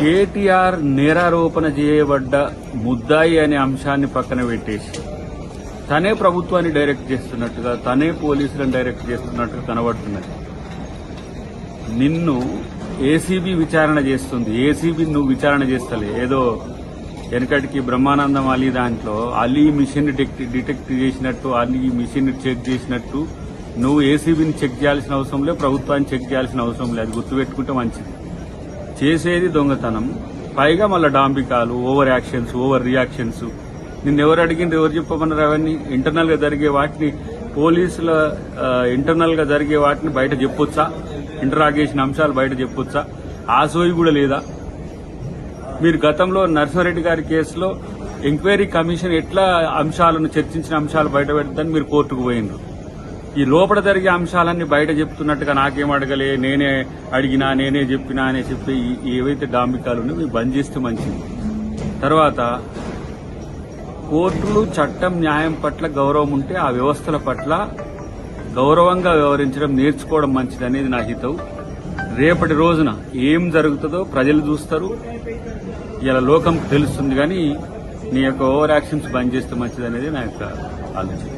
కేటీఆర్ నేరారోపణ చేయబడ్డ ముద్దాయి అనే అంశాన్ని పక్కన పెట్టేసి తనే ప్రభుత్వాన్ని డైరెక్ట్ చేస్తున్నట్టుగా, తనే పోలీసులను డైరెక్ట్ చేస్తున్నట్టుగా కనబడుతున్నది. నిన్ను ఏసీబీ విచారణ చేస్తుంది. ఏసీబీ నువ్వు విచారణ చేస్తలే. ఏదో వెనకటికి బ్రహ్మానందం అలీ దాంట్లో అలీ మిషన్ డిటెక్ట్ చేసినట్టు, అలీ మిషన్ చెక్ చేసినట్టు నువ్వు ఏసీబీని చెక్ చేయాల్సిన అవసరం లేదు, ప్రభుత్వాన్ని చెక్ చేయాల్సిన అవసరం లేదు. అది గుర్తుపెట్టుకుంటే మంచిది. చేసేది దొంగతనం, పైగా మళ్ళీ డాంబికాలు, ఓవర్ యాక్షన్స్, ఓవర్ రియాక్షన్స్. నిన్నెవరు అడిగింది, ఎవరు చెప్పమన్నారు? అవన్నీ ఇంటర్నల్ గా జరిగే వాటిని, పోలీసుల ఇంటర్నల్ గా జరిగే వాటిని బయట చెప్పొచ్చా? ఇంటరాగేషన్ అంశాలు బయట చెప్పొచ్చా? ఆ సోయి కూడా లేదా? మీరు గతంలో నర్సారెడ్డి గారి కేసులో ఎంక్వైరీ కమిషన్ ఎట్లా అంశాలను చర్చించిన అంశాలు బయట పెడతారని మీరు కోర్టుకు పోయినరు. ఈ లోపల జరిగే అంశాలన్నీ బయట చెప్తున్నట్టుగా నాకేం అడగలే, నేనే అడిగినా, నేనే చెప్పినా అని చెప్పి ఏవైతే డాంబికాలు ఉన్నాయో మీరు బంద్ చేస్తే మంచిది. తర్వాత కోర్టులు, చట్టం, న్యాయం పట్ల గౌరవం ఉంటే ఆ వ్యవస్థల పట్ల గౌరవంగా వ్యవహరించడం నేర్చుకోవడం మంచిది అనేది నా హితవు. రేపటి రోజున ఏం జరుగుతుందో ప్రజలు చూస్తారు, ఇలా లోకం తెలుస్తుంది. కానీ నీ యొక్క ఓవర్ యాక్షన్స్ బంద్ చేస్తే మంచిది అనేది నా యొక్క ఆలోచన.